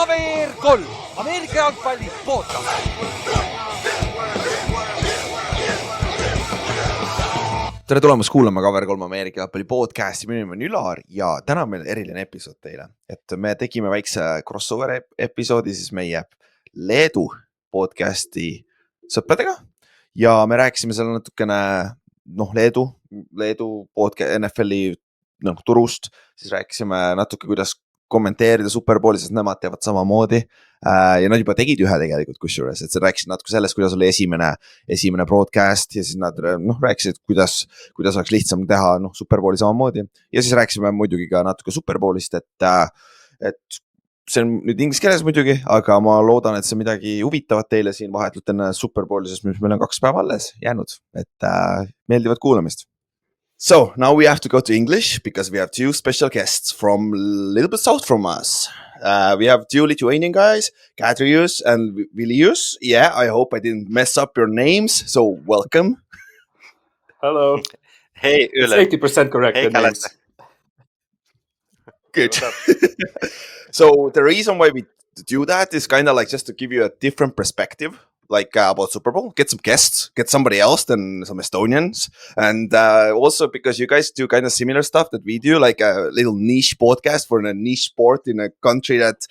Kaver-3 Ameerika Jalgpalli podcast. tere tulemast kuulama Kaver-3 Ameerika Jalgpalli podcasti, minu nimi on Ülar ja täna on meil eriline episood teile. Et me tegime väikse crossover episoodi siis meie Leedu podcasti sõpradega ja me rääkisime seal natukene Leedu podcast NFL-i turust, siis rääkisime natuke kuidas kommenteerida Superbowli, sest nemad teevad samamoodi ja nad juba tegid ühe tegelikult kusjuures, et sa rääkisid natuke sellest, kuidas oli esimene broadcast ja siis nad rääkisid, kuidas oleks lihtsam teha Superbowli samamoodi ja siis rääkisime muidugi ka natuke Superbowlist, et see on nüüd inglise keeles muidugi, aga ma loodan, et see midagi huvitavat teile siin vahetult enne Superbowli, sest meil on 2 päeva alles jäänud, et meeldivat kuulamist. So now we have to go to English because we have 2 special guests from a little bit south from us. We have 2 Lithuanian guys, Kaver-3 and Väliskülalised. Yeah, I hope I didn't mess up your names. So welcome. Hello. Hey, Yle. It's 80% correct. Hey, names. Good. So the reason why we do that is kind of like just to give you a different perspective. Like about Super Bowl, get some guests, get somebody else than some Estonians. And also because you guys do kind of similar stuff that we do, like a little niche podcast for a niche sport in a country that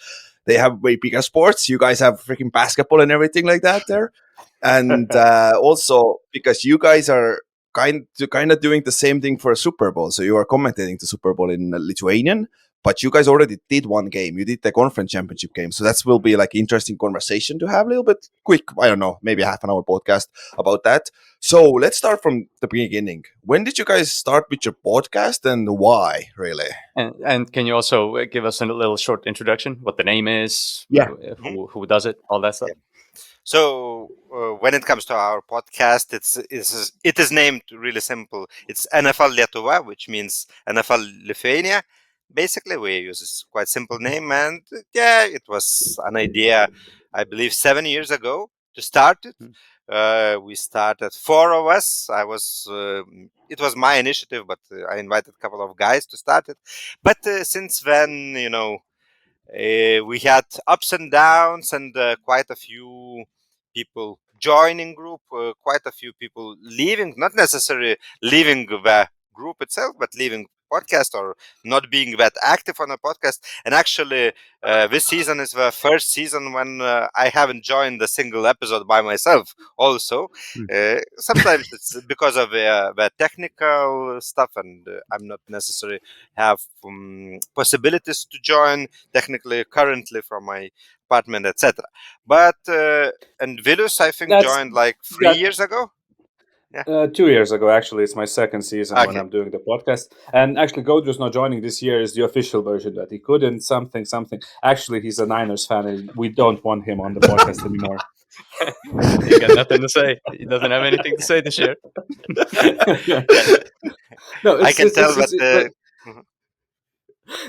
they have way bigger sports. You guys have freaking basketball and everything like that there. And also because you guys are kind of doing the same thing for a Super Bowl. So you are commentating the Super Bowl in Lithuanian. But you guys already did one game. You did the conference championship game. So that will be like interesting conversation to have a little bit quick, I don't know, maybe half an hour podcast about that. So let's start from the beginning. When did you guys start with your podcast and why, really? And can you also give us a little short introduction? What the name is? Yeah. Who does it? All that stuff. Yeah. So when it comes to our podcast, it is named really simple. It's NFL Lietuva, which means NFL Lithuania. Basically, we use this quite simple name, and yeah, it was an idea, I believe, 7 years ago to start it. We started 4 of us. It was my initiative, but I invited a couple of guys to start it. But since then, we had ups and downs, and quite a few people joining group, quite a few people leaving, not necessarily leaving the group itself, but leaving podcast or not being that active on a podcast. And actually this season is the first season when I haven't joined a single episode by myself also. Sometimes it's because of the technical stuff, and I'm not necessarily have possibilities to join technically currently from my apartment, etc. But and Vilus, I think, joined like 3 years ago. Yeah. 2 years ago, actually. It's my second season when I'm doing the podcast. And actually, Godrew's not joining this year is the official version that he couldn't something. Actually, he's a Niners fan and we don't want him on the podcast anymore. He got nothing to say. He doesn't have anything to say this year. No, I can tell that...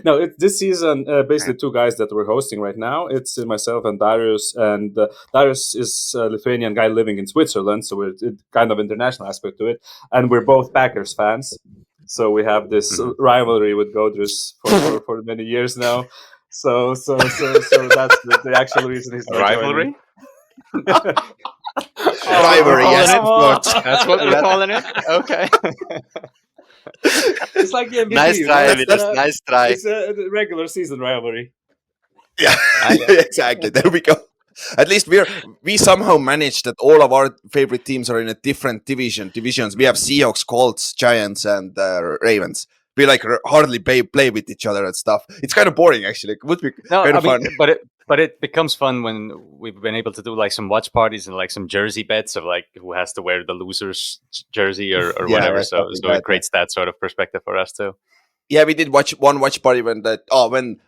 No, this season, basically 2 guys that we're hosting right now. It's myself and Darius. And Darius is a Lithuanian guy living in Switzerland, so we're kind of international aspect to it. And we're both Packers fans, so we have this rivalry with Godrus for many years now. So that's the actual reason he's not rivalry. Rivalry, yes, of course. That's what we're calling it. Okay. It's like the MVP, nice try, nice try. It's a regular season rivalry. Yeah, exactly. There we go. At least we somehow managed that all of our favorite teams are in a different divisions. We have Seahawks, Colts, Giants, and Ravens. We like hardly play with each other and stuff. It's kind of boring, actually. It would be kind of fun. But it becomes fun when we've been able to do like some watch parties and like some jersey bets of like who has to wear the loser's jersey or whatever. So it creates that sort of perspective for us too. Yeah, we did watch party when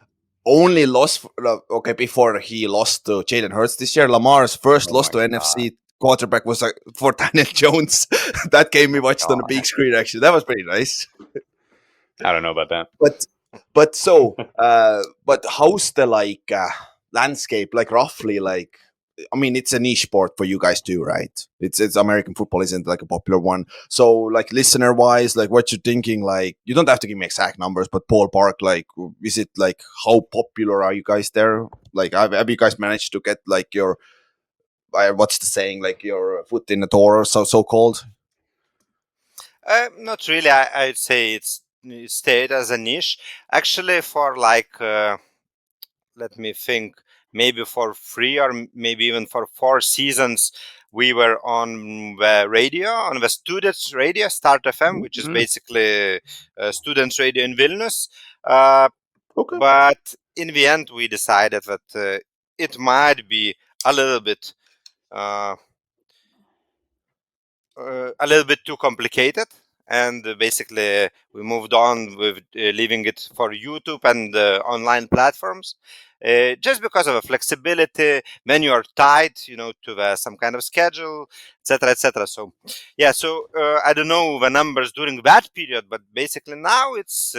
only lost. Okay, before he lost to Jalen Hurts this year, Lamar's first loss to NFC quarterback was for Daniel Jones. That game we watched on the big screen. Actually, that was pretty nice. I don't know about that. But how's the landscape, like roughly, like I mean, it's a niche sport for you guys too, right? It's American football isn't like a popular one. So like listener wise, like what you're thinking, like you don't have to give me exact numbers, but ballpark, like is it like how popular are you guys there? Like have you guys managed to get like your what's the saying, like your foot in the door, so called? Not really. I'd say it stayed as a niche. Actually, for like, let me think, maybe for 3 or maybe even for 4 seasons, we were on the radio, on the students' radio, Start FM, which is basically students' radio in Vilnius. Okay. But in the end, we decided that it might be a little bit too complicated, and basically we moved on with leaving it for YouTube and online platforms, just because of the flexibility when you are tied, to some kind of schedule, etc., etc. So yeah, so I don't know the numbers during that period, but basically now it's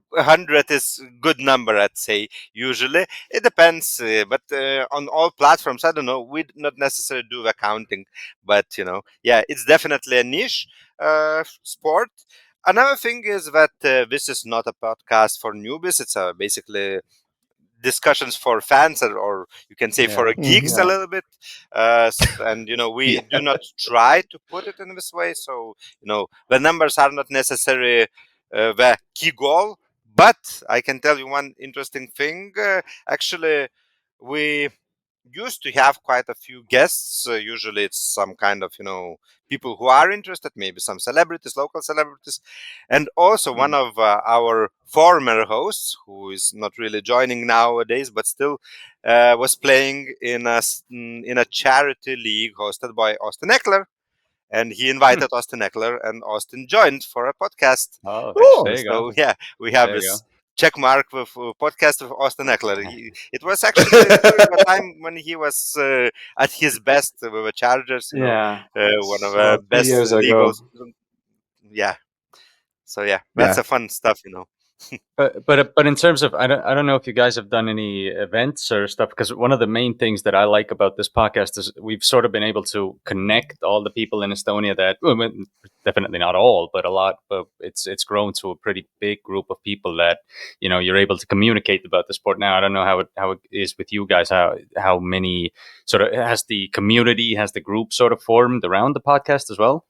100 is good number, I'd say. Usually it depends, but on all platforms, I don't know, we not necessarily do the counting, but yeah, it's definitely a niche sport. Another thing is that this is not a podcast for newbies. It's basically discussions for fans, or you can say for geeks a little bit, and we do not try to put it in this way, so the numbers are not necessarily the key goal. But I can tell you one interesting thing. Actually, we used to have quite a few guests. Usually it's some kind of, people who are interested, maybe some celebrities, local celebrities. And also one of our former hosts, who is not really joining nowadays, but still was playing in a charity league hosted by Austin Eckler. And he invited Austin Eckler, and Austin joined for a podcast. Oh, there you go. So yeah, we have There you this check mark with podcast of Austin Eckler. It was actually during the time when he was at his best with the Chargers. One of the best years legal. ago. Yeah. So yeah, that's a fun stuff. But in terms of, I don't know if you guys have done any events or stuff, because one of the main things that I like about this podcast is we've sort of been able to connect all the people in Estonia that, well, definitely not all, but a lot, but it's grown to a pretty big group of people that you're able to communicate about the sport now. I don't know how it is with you guys, how many sort of has the group sort of formed around the podcast as well?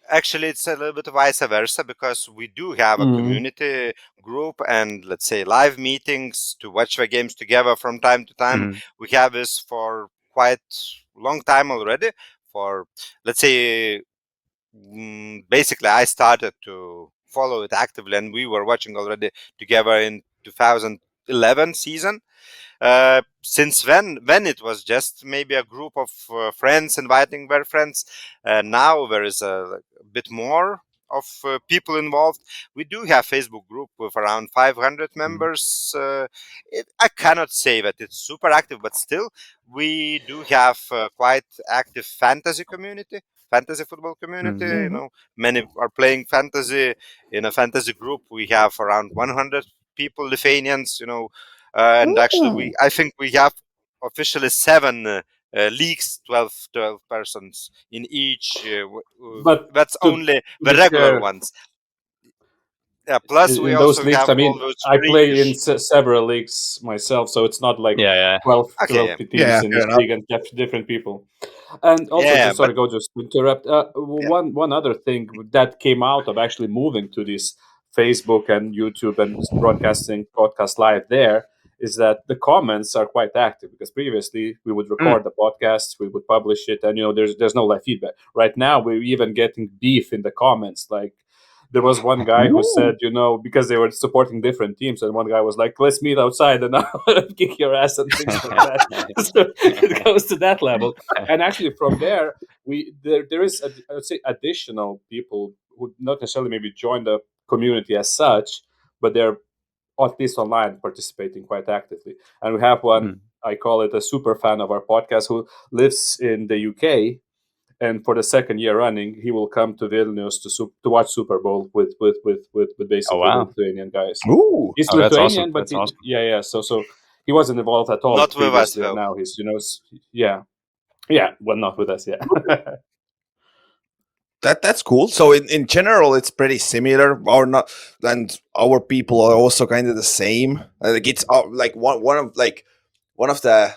Actually, it's a little bit vice versa, because we do have a community group and, let's say, live meetings to watch the games together from time to time. We have this for quite long time already. For, let's say, basically I started to follow it actively, and we were watching already together in 2011 season. Since then it was just maybe a group of friends inviting their friends. Now there is a bit more of people involved. We do have Facebook group with around 500 members. I cannot say that it's super active, but still we do have quite active fantasy football community. Many are playing fantasy. In a fantasy group we have around 100 people, Lithuanians, and actually I think we have officially 7 leagues, 12 persons in each, But that's only the regular ones. Yeah, plus we in also those leagues, have I mean, all those I play in fringe. several leagues myself, so it's not like 12 Okay, teams in each league and different people. And also, yeah, but just to interrupt, one other thing that came out of actually moving to this Facebook and YouTube and broadcasting podcast live there is that the comments are quite active, because previously we would record the podcast, we would publish it, and there's no live feedback. Right now we're even getting beef in the comments. Like, there was one guy who said, because they were supporting different teams, and one guy was like, "Let's meet outside and I'll kick your ass," and things like that. So it goes to that level. And actually, from there, there is, I would say, additional people who not necessarily maybe join the community as such, but they're at least online participating quite actively. And we have one, I call it a super fan of our podcast, who lives in the UK. And for the second year running, he will come to Vilnius to watch Super Bowl with basically Lithuanian guys. Ooh, he's that's Lithuanian, awesome. but That's awesome. yeah. So he wasn't involved at all Not with us, previously, and though. now he's well, not with us, yeah. That's cool. So in general, it's pretty similar, or not? And our people are also kind of the same. Like it's like one of the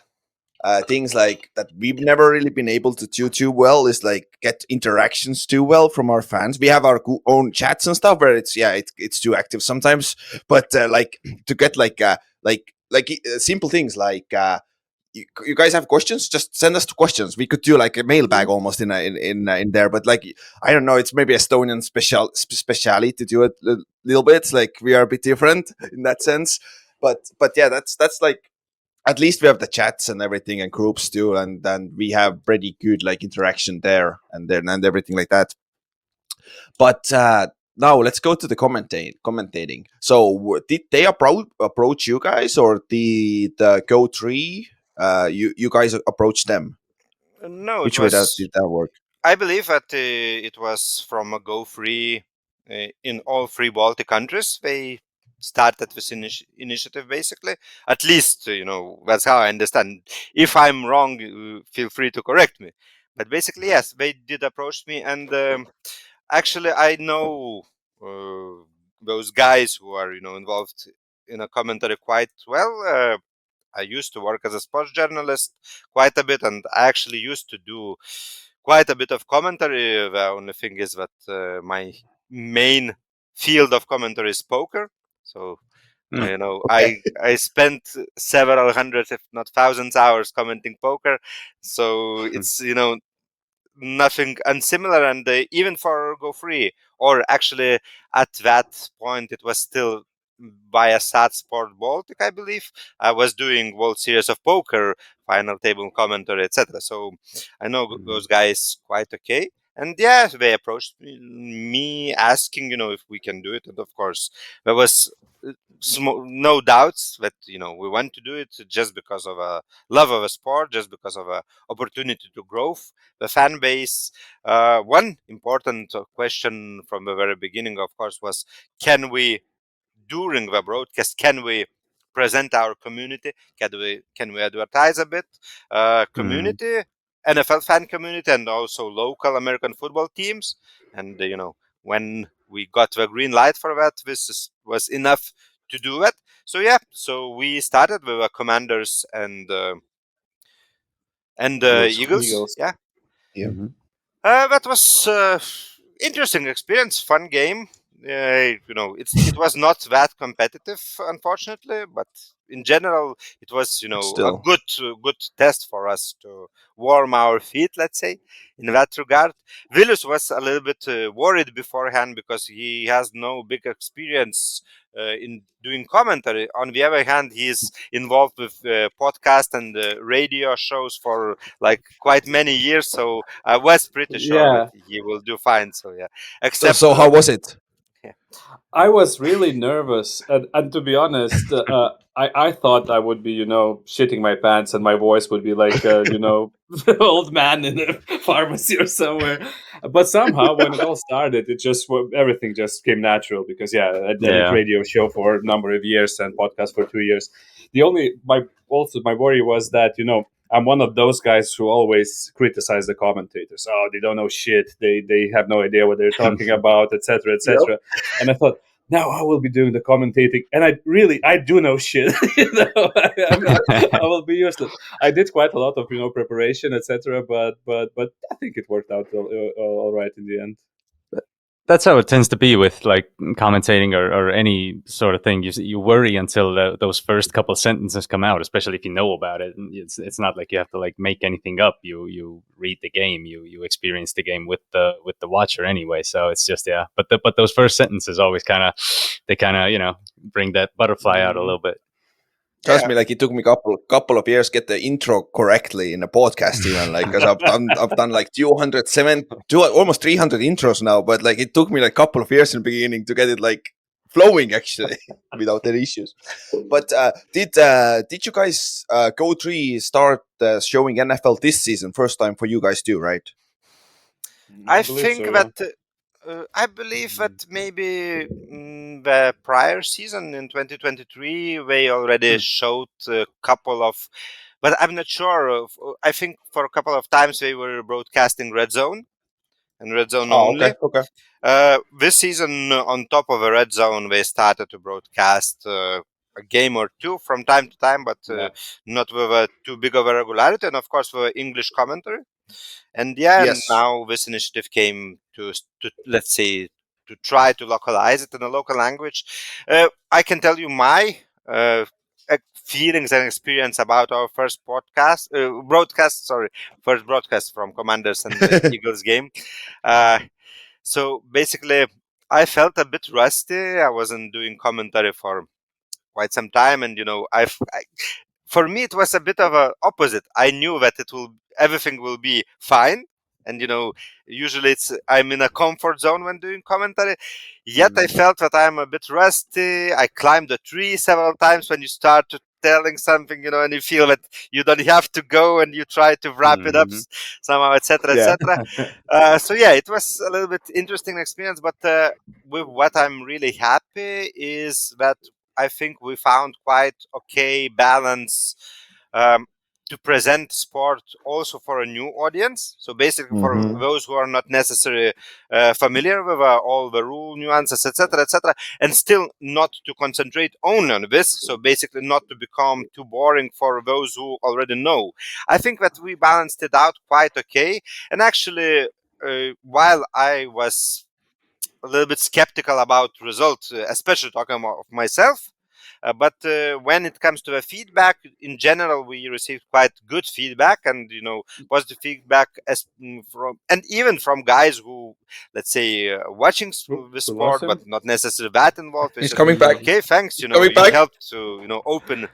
things like that we've never really been able to do too well is like get interactions too well from our fans. We have our own chats and stuff where it's too active sometimes, but like to get like simple things like. You guys have questions? Just send us questions. We could do like a mailbag almost in there, but like I don't know, it's maybe Estonian speciality to do it a little bit. Like we are a bit different in that sense, but yeah, that's like at least we have the chats and everything and groups too, and then we have pretty good like interaction there and everything like that. But now let's go to the commentating. So did they approach you guys, or the Go3? You guys approach them. No, Which way did that work? I believe that it was from a Go Free in all three Baltic countries. They started this initiative, basically. At least, that's how I understand. If I'm wrong, feel free to correct me. But basically, yes, they did approach me. And actually, I know those guys who are, involved in a commentary quite well. I used to work as a sports journalist quite a bit, and I actually used to do quite a bit of commentary. The only thing is that my main field of commentary is poker. So, Okay. I spent several hundreds, if not thousands, hours commenting poker. So it's nothing unsimilar, and even for Go Free, or actually at that point it was still via SAT Sport Baltic, I believe. I was doing World Series of Poker, final table commentary, etc. So I know those guys quite okay. And yeah, they approached me asking, if we can do it. And of course, there was no doubts that, we want to do it just because of a love of a sport, just because of a opportunity to grow the fan base. One important question from the very beginning, of course, was, can we, during the broadcast, can we present our community? Can we advertise a bit? Community, NFL fan community, and also local American football teams. And when we got the green light for that, was enough to do it. So yeah, so we started with the Commanders and Eagles. Yeah. Yeah. That was interesting experience, fun game. It was not that competitive, unfortunately, but in general, it was a Still. good test for us to warm our feet, let's say, in that regard. Vilnius was a little bit worried beforehand because he has no big experience in doing commentary. On the other hand, he's involved with podcast and radio shows for like quite many years, so I was pretty sure that Yeah. he will do fine. So yeah, except So how was it? I was really nervous, and to be honest, I thought I would be, shitting my pants, and my voice would be like, old man in a pharmacy or somewhere. But somehow, when it all started, everything just came natural because I did radio show for a number of years and podcast for 2 years. My worry was that I'm one of those guys who always criticize the commentators. Oh, they don't know shit. They have no idea what they're talking about, etc., etc. Yep. And I thought, now I will be doing the commentating, and I do know shit. I will be useless. I did quite a lot of preparation, etc. But I think it worked out all right in the end. That's how it tends to be with like commentating or any sort of thing. You worry until those first couple sentences come out, especially if you know about it. And it's not like you have to like make anything up. You read the game, you experience the game with the watcher anyway. So it's just But those first sentences always kind of bring that butterfly out a little bit. Trust me, like it took me couple of years get the intro correctly in a podcast, even like because I've done like 207, almost 300 intros now, but like it took me like a couple of years in the beginning to get it like flowing actually without any issues. But did you guys Go3 start showing NFL this season? First time for you guys too, right? I believe think so, that I believe that maybe the prior season in 2023, they already showed a couple of, but I'm not sure. I think for a couple of times they were broadcasting Red Zone and Red Zone only. Okay. This season, on top of a Red Zone, they started to broadcast a game or two from time to time, but not with too big of a regularity, and of course with English commentary. And Yes. now this initiative came to let's say, to try to localize it in a local language. I can tell you my feelings and experience about our first broadcast from Commanders and the Eagles game. So basically, I felt a bit rusty. I wasn't doing commentary for quite some time, and for me, it was a bit of a opposite. I knew that everything will be fine, and usually I'm in a comfort zone when doing commentary. Yet I felt that I'm a bit rusty. I climbed a tree several times when you start telling something, and you feel that you don't have to go, and you try to wrap it up somehow, etc., etc. So yeah, it was a little bit interesting experience. But with what I'm really happy is that I think we found quite okay balance to present sport also for a new audience. So basically, for those who are not necessarily familiar with all the rule nuances, etc., and still not to concentrate only on this. So basically, not to become too boring for those who already know. I think that we balanced it out quite okay. And actually, while I was a little bit skeptical about results, especially talking about myself. But when it comes to the feedback, in general, we received quite good feedback, and positive feedback and even from guys who, let's say, watching the sport but not necessarily that involved. He's coming back. Okay, thanks. You coming back. helped to open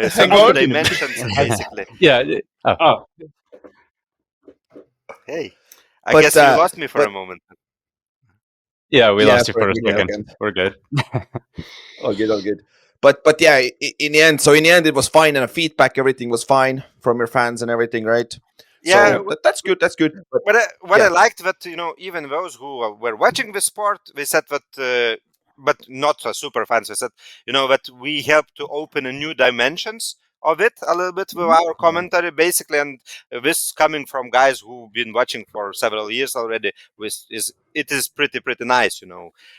some Hang new on. dimensions, basically. Yeah. Hey, I guess you lost me for a moment. Yeah, we lost you for for a a second. second. We're good. All good. But yeah, in the end, it was fine, and the feedback, everything was fine from your fans and everything, right? Yeah, so that's good. That's good. But what I liked that even those who were watching the sport, they said that, but not super fans. They said that we helped to open a new dimensions of it a little bit with our commentary, basically, and this coming from guys who've been watching for several years already, it is pretty nice,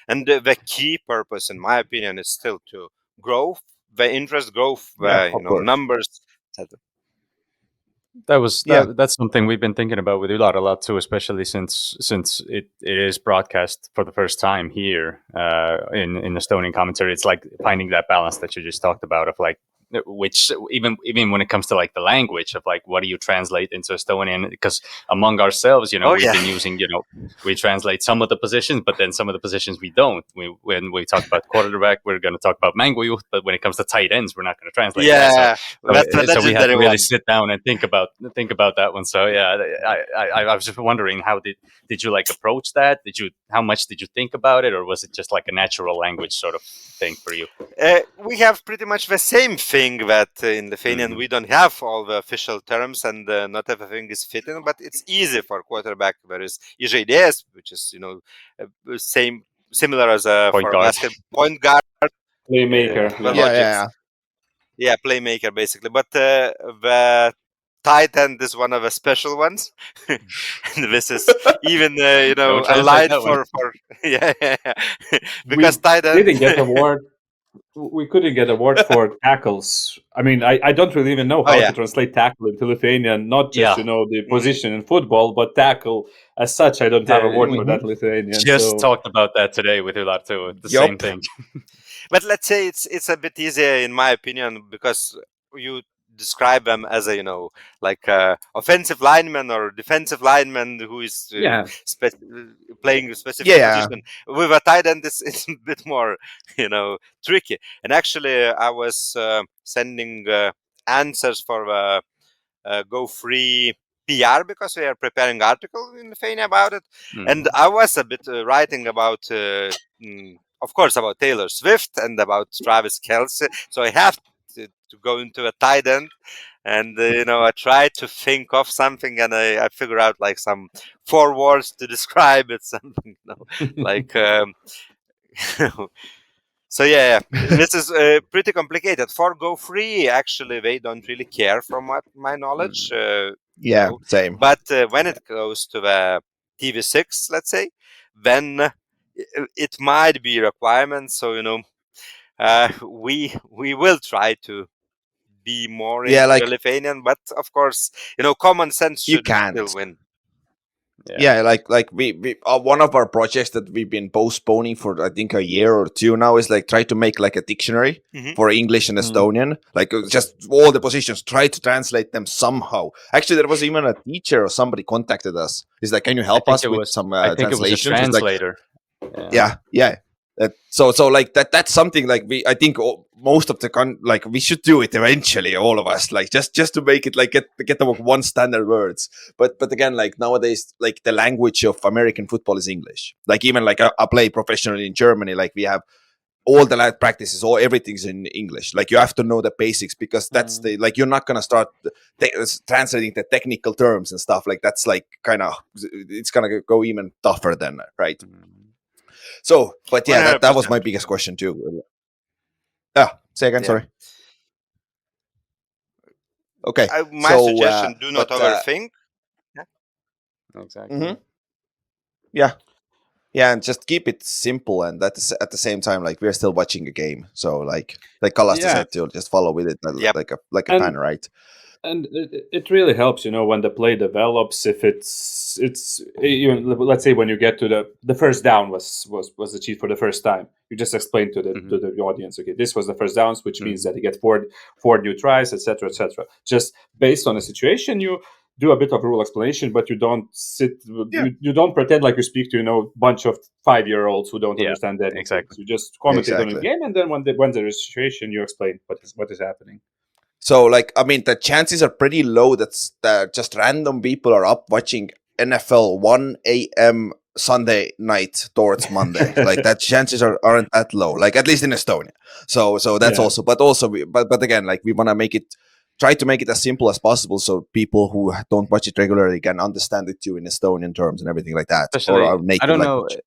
And the key purpose, in my opinion, is still to grow the interest, numbers, etc. That's something we've been thinking about with LEIAD a lot too, especially since it is broadcast for the first time here in Estonian commentary. It's like finding that balance that you just talked about of like, which even when it comes to like the language of like what do you translate into Estonian, because among ourselves we've been using we translate some of the positions, but then some of the positions we don't. When we talk about quarterback, we're going to talk about mängujuht, but when it comes to tight ends, we're not going to translate that. So we have to really sit down and think about that one. So yeah, I was just wondering, how did you like approach that? How much did you think about it, or was it just like a natural language sort of thing for you? We have pretty much the same thing that in Lithuanian we don't have all the official terms, and not everything is fitting, but it's easy for quarterback. There is įžaidėjas, which is similar as for basket point guard, playmaker. Playmaker basically. But the tight end is one of the special ones, and this is even a line for because tight end didn't get award. We couldn't get award for tackles. I mean, I don't really even know how to translate tackle into Lithuanian, not just the position in football, but tackle as such. I don't have a word for that Lithuanian. Just talked about that today with LEIAD too. The same thing. But let's say it's a bit easier in my opinion, because you describe them as a offensive lineman or defensive lineman who is playing a specific position. With a tight end, it's a bit more tricky. And actually, I was sending answers for the Go3 PR, because we are preparing article in Lithuania about it, and I was a bit writing about. Of course, about Taylor Swift and about Travis Kelce. So I have to go into a tight end, and I tried to think of something, and I figure out like some 4 words to describe it. Something like So yeah, this is pretty complicated. For Go3, actually, they don't really care, from what my knowledge. Yeah, same. But when it goes to the TV6, let's say, then it might be requirements. So we will try to be more Yeah, into like the Lithuanian, but of course, common sense you should can't. still win. Yeah, like we one of our projects that we've been postponing for I think a year or two now is like try to make like a dictionary for English and Estonian, like just all the positions, try to translate them somehow. Actually, there was even a teacher or somebody contacted us. He's like, "Can you help us with some I think it was a translations?" It's like, translator. yeah. So like that's something like I think most of the like we should do it eventually, all of us, like just to make it like get them one standard words. But again, like nowadays, like the language of American football is English. Like even like I play professionally in Germany, like we have all the practices, everything's in English. Like you have to know the basics because that's the like you're not gonna start translating the technical terms and stuff like that's like kind of it's gonna go even tougher then, right? So, but yeah, that was 100%. my biggest question too. Yeah, say again. Yeah. Sorry. Okay. My suggestion: do not but, overthink. Exactly. yeah, and just keep it simple, and at the same time, like we're still watching a game, so like Kalasta said, to just follow with it, Yep. like a And- fan, right? And it really helps, when the play develops. If it's even, let's say, when you get to the first down was achieved for the first time, you just explain to the audience, okay, this was the first downs, which means that you get four new tries, etc., etc. Just based on the situation, you do a bit of rule explanation, but you don't you don't pretend like you speak to bunch of 5-year-olds who don't understand anything. exactly. You just commentate on the Exactly. game, and then when there is a situation, you explain what is happening. So, like, I mean, the chances are pretty low that just random people are up watching NFL 1 a.m. Sunday night towards Monday. Like, that chances aren't that low. Like, at least in Estonia. So that's also, but again, like, we want to try to make it as simple as possible so people who don't watch it regularly can understand it too in Estonian terms and everything like that. Especially, or our native I don't know. language.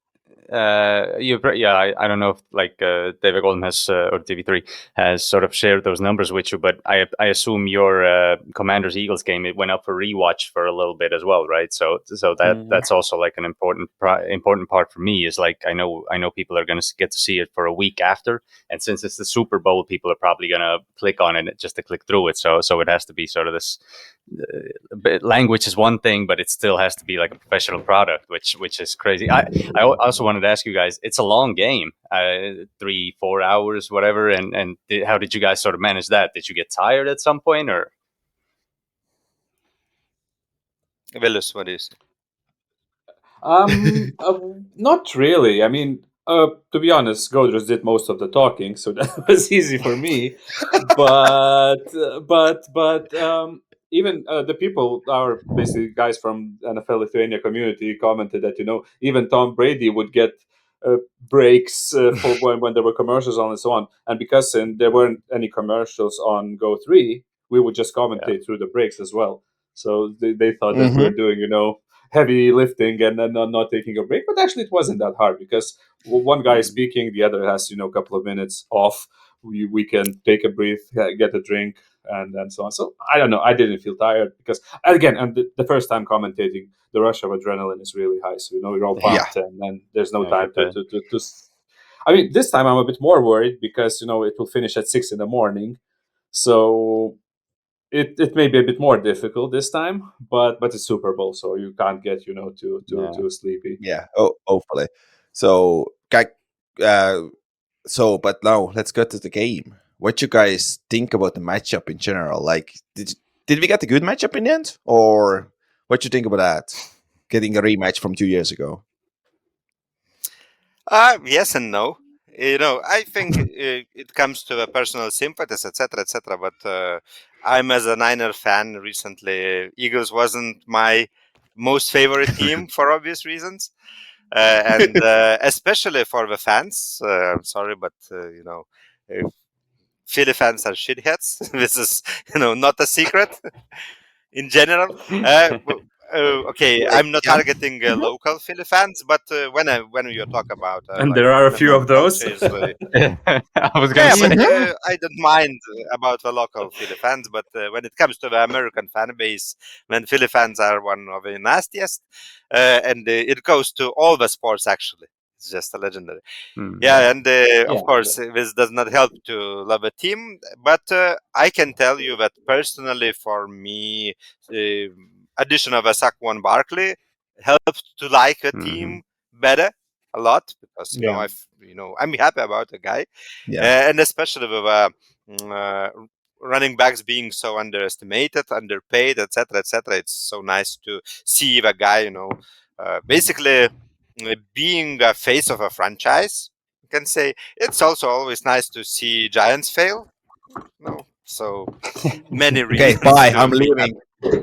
I don't know if like David Golden has or TV3 has sort of shared those numbers with you, but I assume your Commanders Eagles game, it went up for rewatch for a little bit as well, right? So that's also like an important part for me is like I know people are going to get to see it for a week after, and since it's the Super Bowl, people are probably going to click on it just to click through it. So it has to be sort of this. Language is one thing, but it still has to be like a professional product, which is crazy. I also wanted to ask you guys, it's a long game, 3-4 hours, whatever. And how did you guys sort of manage that? Did you get tired at some point, or? Vilus, what do you say? Not really. I mean, to be honest, Godros did most of the talking, so that was easy for me. but even the people, our basically guys from NFL Lithuania community, commented that even Tom Brady would get breaks for when there were commercials on and so on. And because there weren't any commercials on Go3, we would just commentate through the breaks as well. So they thought that we were doing heavy lifting and then not taking a break, but actually it wasn't that hard because one guy is speaking, the other has a couple of minutes off. We can take a breath, get a drink, and so on. So I don't know. I didn't feel tired because again, and the first time commentating, the rush of adrenaline is really high. So you're all pumped, and then there's no time to. I mean, this time I'm a bit more worried because it will finish at 6 a.m. So it may be a bit more difficult this time, but it's Super Bowl, so you can't get too sleepy. Yeah. Oh, hopefully. So, but now let's go to the game. What you guys think about the matchup in general? Like, did we get a good matchup in the end, or what you think about that? Getting a rematch from 2 years ago. Yes and no. I think it comes to the personal sympathies, etc., etc. But I'm as a Niner fan recently. Eagles wasn't my most favorite team for obvious reasons, and especially for the fans. I'm sorry, but Philly fans are shitheads. This is not a secret in general. Okay, Like, I'm not yeah. targeting local Philly fans, but when you talk about And like there are a few NFL of those. coaches, I was gonna yeah, say. but I don't mind about the local Philly fans. But when it comes to the American fan base, when Philly fans are one of the nastiest, and it goes to all the sports actually. It's just a legendary. Yeah, and of course, this does not help to love a team. But I can tell you that personally, for me, addition of a Saquon Barkley helped to like a team better a lot because I'm happy about the guy, and especially with running backs being so underestimated, underpaid, etc., etc. It's so nice to see the guy, basically being a face of a franchise. You can say it's also always nice to see Giants fail. So many Okay, reasons. bye. to I'm be leaving.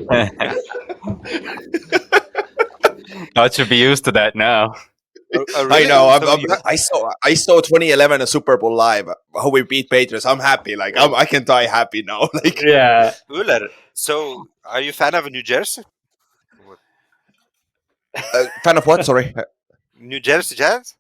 happy. I should be used to that now. Oh, I really? know. So you I saw 2011 a Super Bowl live. How we beat Patriots. I'm happy. Like I can die happy now. Like Yeah. Uller. So are you a fan of New Jersey? What? fan of what? Sorry. New Jersey Giants?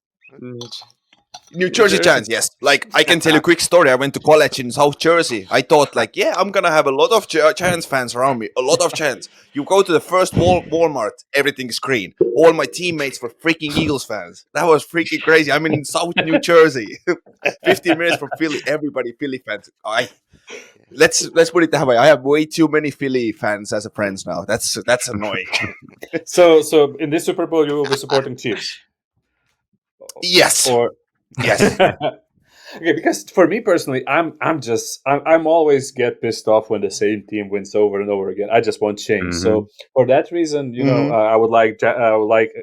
New Jersey Giants, yes. Like I can tell you a quick story. I went to college in South Jersey. I thought, like, yeah, I'm gonna have a lot of Giants fans around me. A lot of Giants. You go to the first Walmart, everything is green. All my teammates were freaking Eagles fans. That was freaking crazy. I'm in South New Jersey, 15 minutes from Philly. Everybody Philly fans. Let's put it that way. I have way too many Philly fans as a friends now. That's annoying. So in this Super Bowl, you will be supporting Chiefs. Yes. Or Yes. okay, because for me personally, I'm always get pissed off when the same team wins over and over again. I just want change. So for that reason, I would like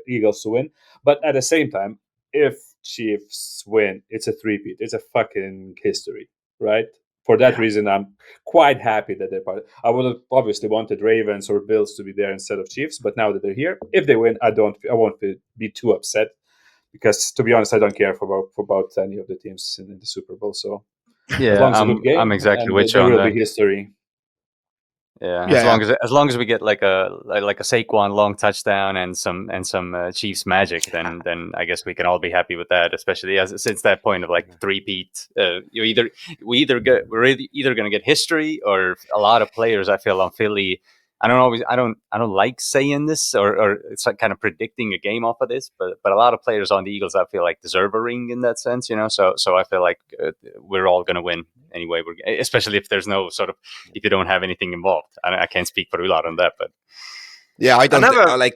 Eagles to win. But at the same time, if Chiefs win, it's a three-peat. It's a fucking history, right? For that reason, I'm quite happy that they're part. I would have obviously wanted Ravens or Bills to be there instead of Chiefs, but now that they're here, if they win, I won't be too upset. Because to be honest, I don't care for about any of the teams in the Super Bowl. So as long as it's a good game, I'm exactly and with you there on will that. be history. Yeah, Yeah. as long as we get like a Saquon long touchdown and some Chiefs magic, then I guess we can all be happy with that. Especially since that point of like three-peat, we're either going to get history or a lot of players. I feel on Philly. I don't like saying this or it's like kind of predicting a game off of this, but a lot of players on the Eagles I feel like deserve a ring in that sense, So I feel like we're all going to win anyway. Especially if there's no sort of if you don't have anything involved. I can't speak for Ular on that, but Yeah, I don't Another-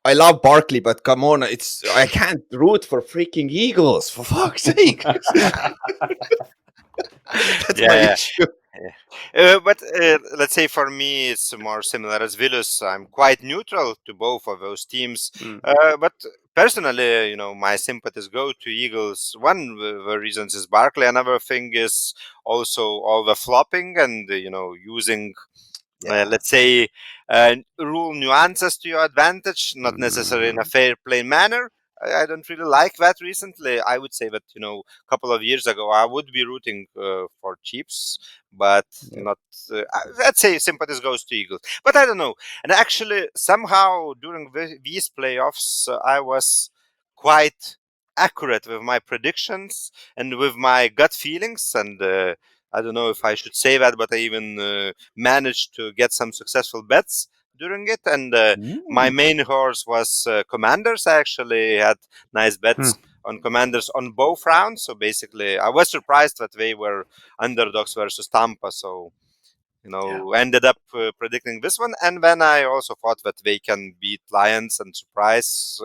I love Barkley, but come on, I can't root for freaking Eagles for fuck's sake. That's my issue. But let's say for me, it's more similar as Vilus. I'm quite neutral to both of those teams. But personally, my sympathies go to Eagles. One of the reasons is Barkley. Another thing is also all the flopping and, using, let's say, rule nuances to your advantage, not necessarily in a fair play manner. I don't really like that recently. I would say that, a couple of years ago, I would be rooting for Chiefs, but not, let's say sympathies goes to Eagles. But I don't know. And actually, somehow during these playoffs, I was quite accurate with my predictions and with my gut feelings. And I don't know if I should say that, but I even managed to get some successful bets during it. And my main horse was Commanders. I actually had nice bets on Commanders on both rounds. So basically, I was surprised that they were underdogs versus Tampa. So, ended up predicting this one. And then I also thought that they can beat Lions and surprise.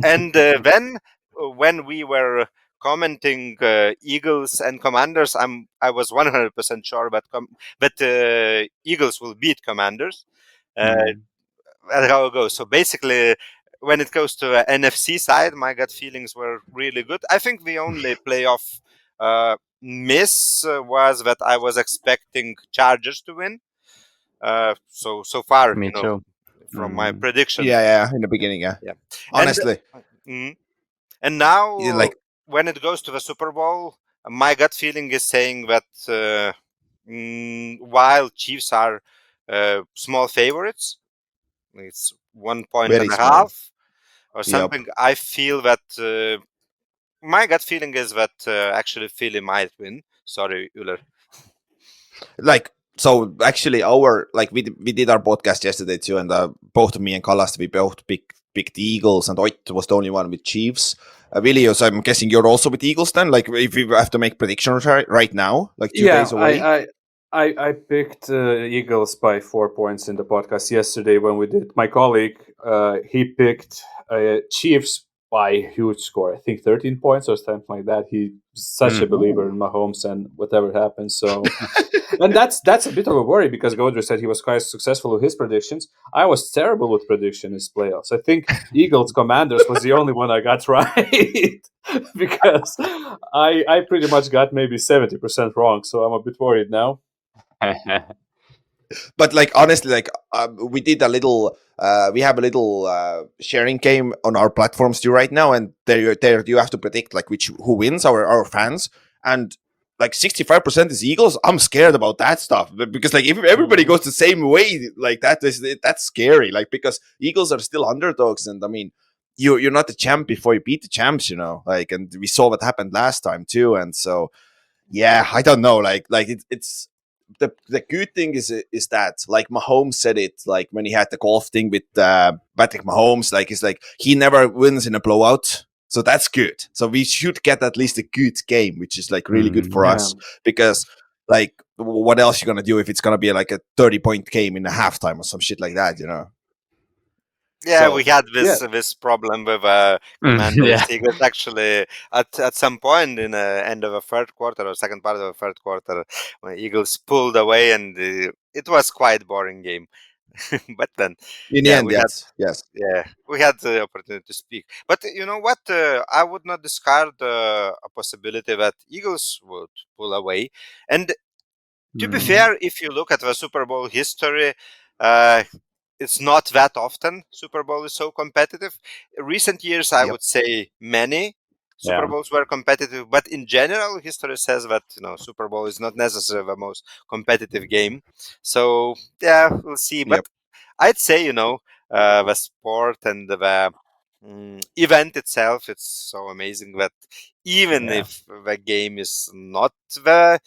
And then when we were commenting Eagles and Commanders, I was 100% sure that Eagles will beat Commanders. That's how it goes. So basically, when it goes to the NFC side, my gut feelings were really good. I think the only playoff miss was that I was expecting Chargers to win. So far, me too. from my prediction. Yeah, in the beginning, yeah. Honestly. And now, Like when it goes to the Super Bowl, my gut feeling is saying that while Chiefs are small favorites, It's 1 point Very and a small. half or Yep. something. I feel that my gut feeling is that actually Philly might win. Sorry, Uller. Like, so actually we did our podcast yesterday too, and both me and Kallaste, we both picked the Eagles, and Ott was the only one with Chiefs. Vilius, I'm guessing you're also with Eagles then? Like, if you have to make predictions right now, like 2 days away? I picked Eagles by 4 points in the podcast yesterday when we did. My colleague, he picked Chiefs by a huge score. I think 13 points or something like that. He's such a believer in Mahomes and whatever happens. So, and that's a bit of a worry because Godre said he was quite successful with his predictions. I was terrible with predictions in playoffs. I think Eagles Commanders was the only one I got right because I pretty much got maybe 70% wrong. So I'm a bit worried now. But like, honestly, like, we did a little we have a little sharing game on our platforms too right now, and there you have to predict like who wins, our fans, and like 65% is Eagles. I'm scared about that stuff because like if everybody goes the same way, like that's scary, like, because Eagles are still underdogs, and I mean, you're not the champ before you beat the champs, like, and we saw what happened last time too, and so yeah, I don't know, like it's the good thing is that, like, Mahomes said it, like when he had the golf thing with Patrick Mahomes, like, it's like he never wins in a blowout, so that's good. So we should get at least a good game, which is like really good for us, because like what else you gonna do if it's gonna be like a 30-point game in a halftime or some shit like that, Yeah, So, we had this problem with Commanders Eagles actually at some point in the end of the third quarter or second part of the third quarter, when Eagles pulled away, and it was quite boring game. But then, in the end, yes. we had the opportunity to speak. But you know what? I would not discard a possibility that Eagles would pull away. And to be fair, if you look at the Super Bowl history, it's not that often Super Bowl is so competitive. Recent years, I would say many Super Bowls were competitive, but in general, history says that Super Bowl is not necessarily the most competitive game. So yeah, we'll see. But I'd say the sport and the event itself, it's so amazing that even if the game is not the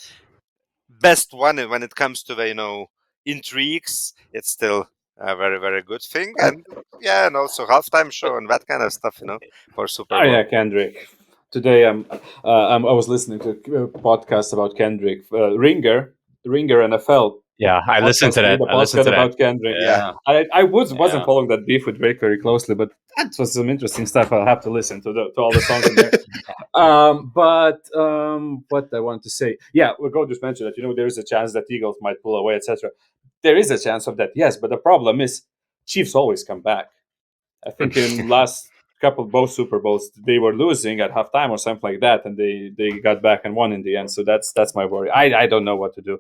best one when it comes to the intrigues, it's still a very, very good thing. And and also halftime show and that kind of stuff, for Super Bowl. Oh yeah, Kendrick. Today I was listening to a podcast about Kendrick. Ringer NFL. Yeah, I listened to that. The podcast about Kendrick. Yeah. I wasn't following that beef with Drake very closely, but that was some interesting stuff. I'll have to listen to all the songs in there. But what I wanted to say, we're going to mention that there is a chance that Eagles might pull away, etc. There is a chance of that, yes, but the problem is Chiefs always come back. I think in last couple both Super Bowls they were losing at halftime or something like that, and they got back and won in the end. So that's my worry. I don't know what to do.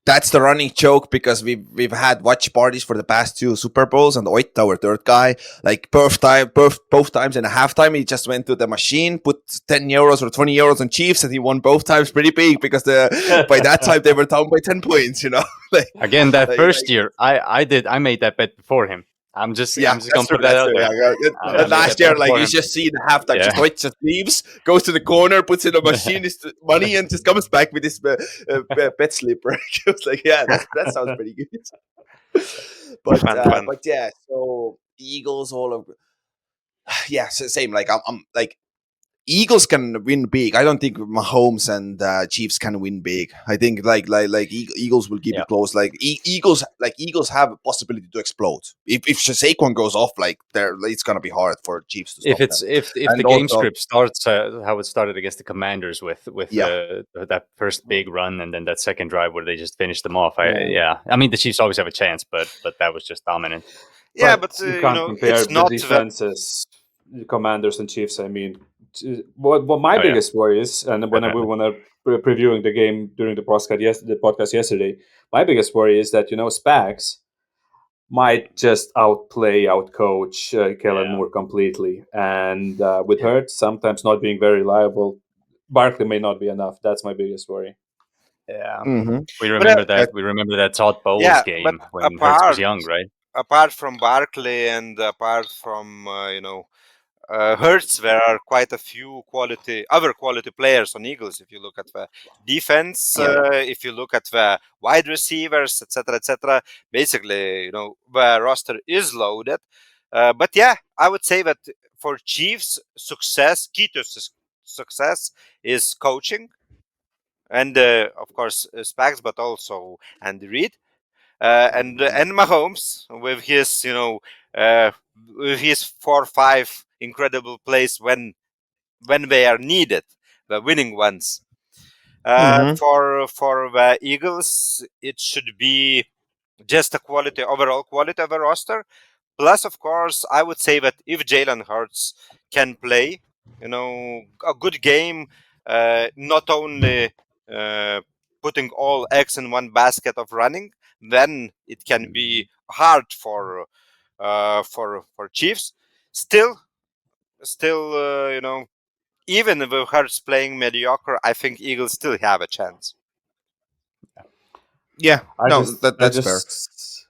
That's the running joke, because we've had watch parties for the past 2 Super Bowls, and Ott, our third guy, like both times in a halftime, he just went to the machine, put 10 euros or 20 euros on Chiefs, and he won both times pretty big, because by that time they were down by 10 points, like, again, that first year I made that bet before him. I'm just gonna put that out there. Last year, like, you just see the halftime, just leaves, goes to the corner, puts in a machine his money, and just comes back with his bet slipper. It was like, that sounds pretty good. But yeah, so Eagles all over. Yeah, so same. Like, I'm like, Eagles can win big. I don't think Mahomes and Chiefs can win big. I think like Eagles will keep it close. Like Eagles have a possibility to explode. If Saquon goes off, like, it's gonna be hard for Chiefs to stop if the game script starts how it started against the Commanders with that first big run and then that second drive where they just finished them off. I mean, the Chiefs always have a chance, but that was just dominant. Yeah, but you can't compare it's not the defenses, Commanders and Chiefs. I mean, what my biggest worry is, and when we were previewing the game during the podcast yesterday, my biggest worry is that Spags might just outcoach Kellen Moore completely, and with Hurts sometimes not being very reliable, Barkley may not be enough. That's my biggest worry. Yeah, Mhm. we remember that. That- We remember that Todd Bowles Yeah, game but when Hurts was young, right? apart from Barkley and apart from Hurts, there are quite a few other quality players on Eagles. If you look at the defense, if you look at the wide receivers, etc., basically, the roster is loaded. But yeah, I would say that for Chiefs, key to success is coaching, and of course Spags, but also Andy Reid. And Mahomes with his with his 4-5 incredible plays when they are needed, the winning ones. Mhm. For the Eagles, it should be just overall quality of a roster. Plus, of course, I would say that if Jalen Hurts can play, a good game, not only putting all eggs in one basket of running, then it can be hard for Chiefs. Still, even with Hurts playing mediocre, I think Eagles still have a chance. Yeah, no, that's fair.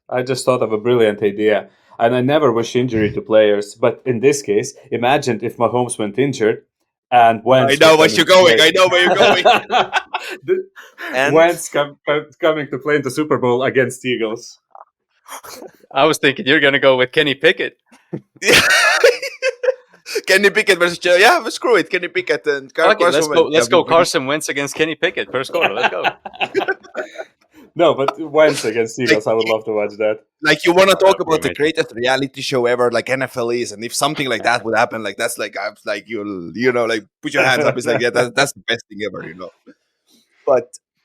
I just thought of a brilliant idea, and I never wish injury to players. But in this case, imagine if Mahomes went injured and I Wentz know was where coming you're to going. play. I know where you're going. And Wentz coming to play in the Super Bowl against Eagles. I was thinking you're going to go with Kenny Pickett. Kenny Pickett versus Joe. Yeah, but screw it. Kenny Pickett and Okay, let's Carson go. Wentz. Let's Yeah, go. Carson Wentz against Kenny Pickett. First quarter. Let's go. No, but Wentz against Eagles, I would love to watch that. Like you want to talk That would be about the amazing. greatest reality show ever, like NFL is, and if something like that would happen, like that's like I'm like like put your hands up. It's like that's the best thing ever.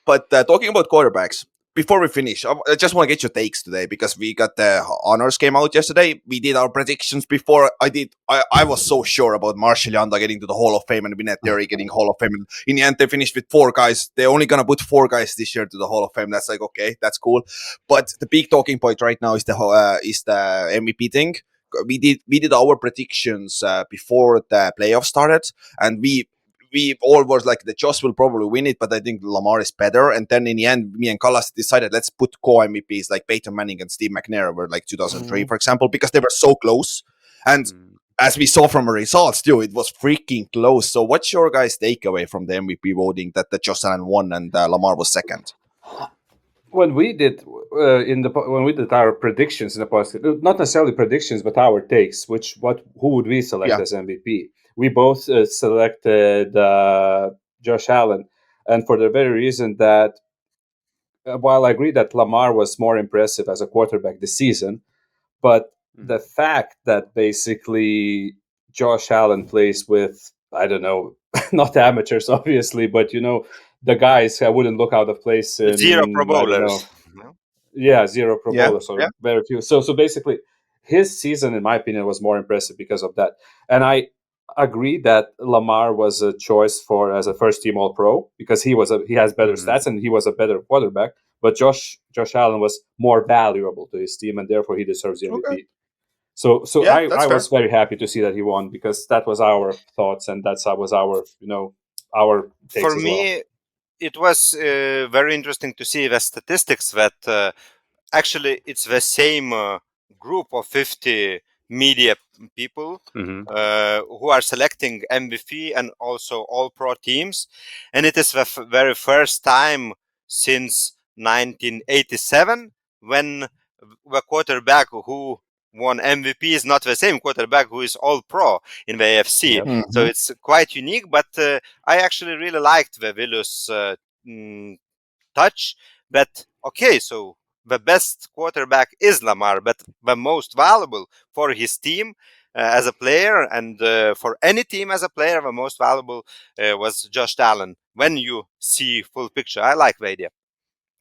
But talking about quarterbacks, before we finish, I just want to get your takes today because we got the honors came out yesterday. We did our predictions before. I was so sure about Marshall Yanda getting to the Hall of Fame and Vinette Terry getting Hall of Fame. In the end, they finished with 4 guys. They're only gonna put 4 guys this year to the Hall of Fame. That's like okay, that's cool. But the big talking point right now is the MVP thing. We did our predictions before the playoffs started, and we all was like the Josh will probably win it, but I think Lamar is better. And then in the end, me and Callas decided let's put co-MVPs like Peyton Manning and Steve McNair were like 2003, for example, because they were so close. And as we saw from the results too, it was freaking close. So what's your guys' takeaway from the MVP voting that Josh Allen won and Lamar was second? When we did when we did our predictions in the past, not necessarily predictions, but our takes, who would we select Yeah. as MVP? We both selected Josh Allen, and for the very reason that while I agree that Lamar was more impressive as a quarterback this season, but the fact that basically Josh Allen plays with, I don't know, not amateurs obviously, but the guys I wouldn't look out of place in, 0 Pro I don't know. Bowlers. Yeah, 0 Pro Yeah, Bowlers, or yeah. very few. So basically, his season, in my opinion, was more impressive because of that. And I agree that Lamar was a choice as a first team All Pro because he has better stats and he was a better quarterback. But Josh Allen was more valuable to his team, and therefore he deserves the MVP. Okay. So Yeah, I that's was fair. very happy to see that he won because that was our thoughts and that was our takes For as me, it was very interesting to see the statistics that actually it's the same group of 50 media people who are selecting MVP and also all pro teams, and it is the very first time since 1987 when the quarterback who won MVP is not the same quarterback who is all pro in the AFC. Yep. So it's quite unique, but I actually really liked the Vilus touch that, okay, so the best quarterback is Lamar, but the most valuable for his team as a player and for any team as a player, the most valuable was Josh Allen. When you see full picture, I like the idea.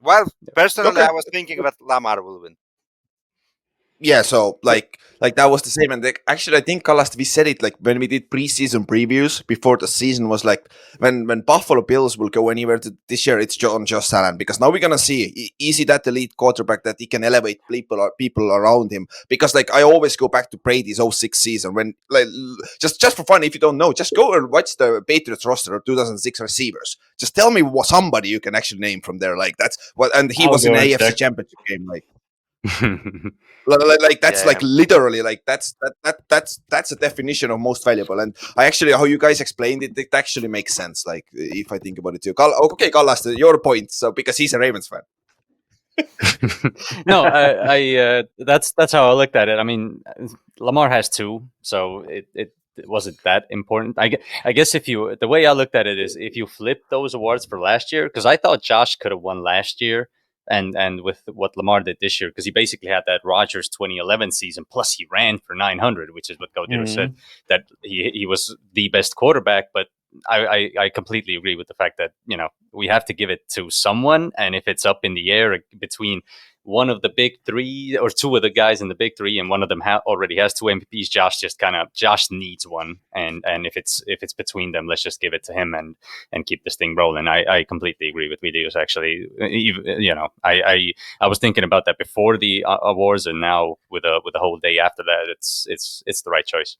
Well, personally, Okay. I was thinking that Lamar will win. Yeah, so like that was the same, and actually I think Kallast, we said it like when we did preseason previews before the season was like when Buffalo Bills will go anywhere this year, it's Josh Allen, because now we're gonna see is he that elite quarterback that he can elevate people around him? Because like I always go back to Brady's 06 season when like just for fun, if you don't know, just go and watch the Patriots roster of 2006 receivers. Just tell me somebody you can actually name from there. Like that's what, and he was in AFC Championship game like. Like that's like literally like that's a definition of most valuable, and I actually how you guys explained it, it actually makes sense. Like if I think about it too. Okay, Kallas, your point. So because he's a Ravens fan. No, that's how I looked at it. I mean, Lamar has 2, so it wasn't that important. I guess the way I looked at it is if you flip those awards for last year, because I thought Josh could have won last year. And with what Lamar did this year, because he basically had that Rodgers 2011 season, plus he ran for 900, which is what Gaudero said, that he was the best quarterback. But I completely agree with the fact that, we have to give it to someone. And if it's up in the air between one of the big 3 or 2 of the guys in the big 3, and one of them already has 2 MVPs, Josh needs one. And if it's between them, let's just give it to him and keep this thing rolling. I completely agree with videos. Actually, I was thinking about that before the awards, and now with a whole day after that, it's the right choice.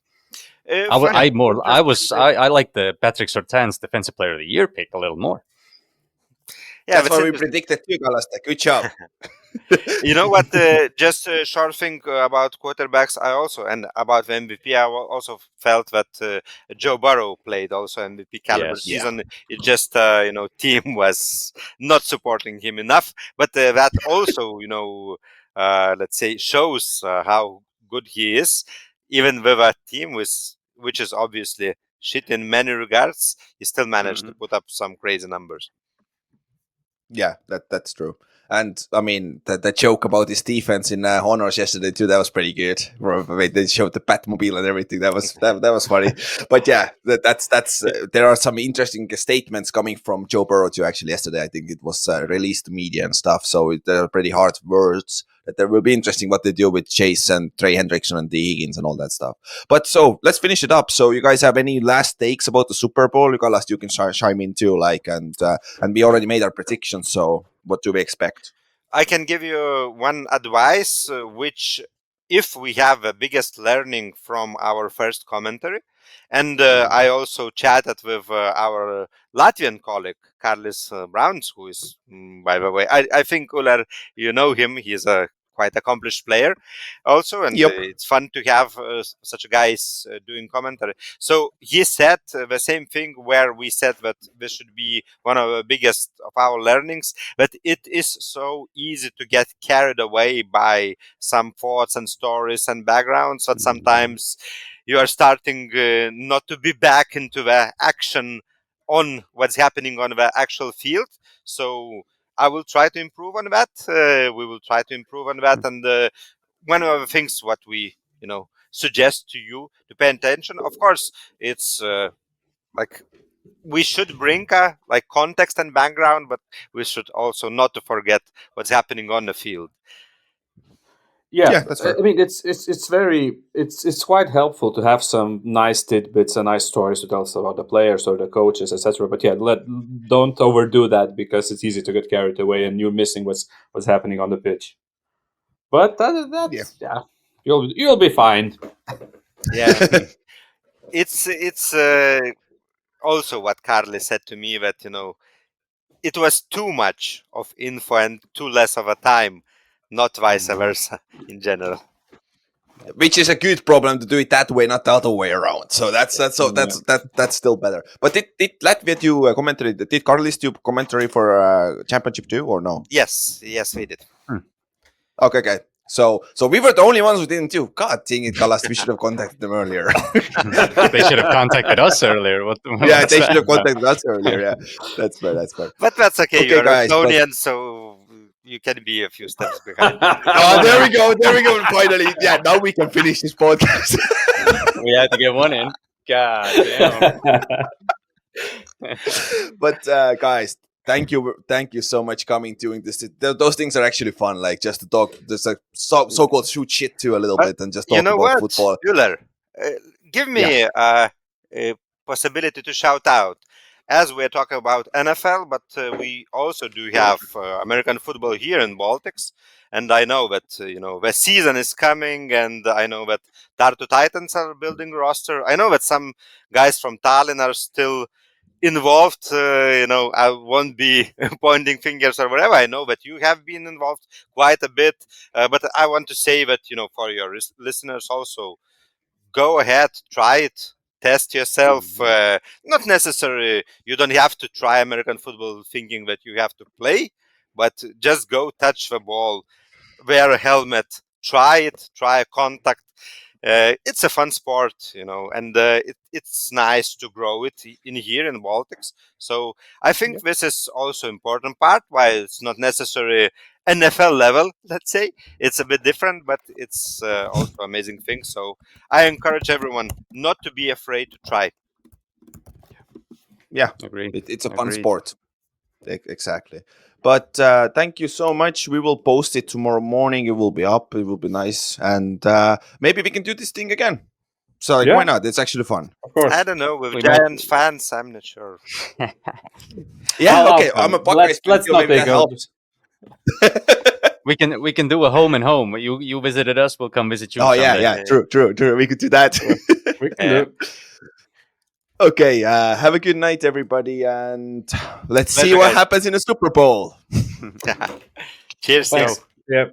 I like the Patrick Surtain's Defensive Player of the Year pick a little more. Yeah, that's what we predicted too, Kalasta. Good job. You know what? Just a short thing about quarterbacks. And about the MVP, I also felt that Joe Burrow played also MVP caliber season. It just team was not supporting him enough. But that also let's say shows how good he is, even with a team which is obviously shit in many regards. He still managed to put up some crazy numbers. Yeah, that's true. And I mean, the joke about his defense in Honors yesterday too, that was pretty good. They showed the Batmobile and everything. That was funny. But yeah, that's there are some interesting statements coming from Joe Burrow too. Actually, yesterday I think it was released to media and stuff. So they're pretty hard words. That there will be interesting what they do with Chase and Trey Hendrickson and D Higgins and all that stuff. But so let's finish it up. So you guys have any last takes about the Super Bowl? Nicolas, you can chime in too. And we already made our predictions. So what do we expect? I can give you one advice, which if we have the biggest learning from our first commentary, and I also chatted with our Latvian colleague, Carlis Browns, who is, by the way, I think, Uller, you know him. He's a quite accomplished player also, and it's fun to have such guys doing commentary. So he said the same thing where we said that this should be one of the biggest of our learnings, but it is so easy to get carried away by some thoughts and stories and backgrounds that sometimes you are starting not to be back into the action on what's happening on the actual field. So I will try to improve on that. We will try to improve on that. And one of the things what we, suggest to you to pay attention, of course, it's like we should bring like context and background, but we should also not to forget what's happening on the field. Yeah, that's right. I mean, it's quite helpful to have some nice tidbits and nice stories to tell us about the players or the coaches, etc. But yeah, don't overdo that, because it's easy to get carried away and you're missing what's happening on the pitch. But you'll be fine. Yeah, it's also what Carly said to me, that it was too much of info and too less of a time. Not vice versa in general. Which is a good problem to do it that way, not the other way around. So that's still better. But did Latvia do commentary? Did Carlis do commentary for championship too, or no? Yes, we did. Okay. So we were the only ones who didn't do. God dang it, Kalas, we should have contacted them earlier. They should have contacted us earlier. They should have contacted us earlier. Yeah, that's fair. But that's okay. You're guys, Estonian, so you can be a few steps behind. There we go. Finally, yeah. Now we can finish this podcast. We had to get one in. God damn. But guys, thank you so much coming doing this. Those things are actually fun. Like just to talk, just like so-called shoot shit to a little bit and just talk You know about what, football. Euler? Give me a possibility to shout out. As we're talking about NFL, but we also do have American football here in Baltics. And I know that, the season is coming, and I know that Tartu Titans are building roster. I know that some guys from Tallinn are still involved. I won't be pointing fingers or whatever. I know that you have been involved quite a bit. But I want to say that, for your listeners also, go ahead, try it. Test yourself. Not necessarily, you don't have to try American football thinking that you have to play, but just go touch the ball, wear a helmet, try it, try a contact. It's a fun sport, and it's nice to grow it in here in Baltics. So I think this is also important part why it's not necessarily NFL level, let's say. It's a bit different, but it's also amazing thing. So I encourage everyone not to be afraid to try. Yeah, Agree. it's a fun Agreed. sport. Exactly. But thank you so much. We will post it tomorrow morning. It will be up. It will be nice, and maybe we can do this thing again. So why not? It's actually fun. Of course. I don't know, with We Giants fans, I'm not sure. Yeah. Okay. I'll I'm a come. Buckeyes fan, Let's so not maybe that take helps. We can do a home and home. You visited us, we'll come visit you. Oh someday. yeah. True. We could do that. We can do it. Okay. Have a good night, everybody, and let's see Pleasure, what guys. happens in the Super Bowl. Cheers. Thanks. Yeah.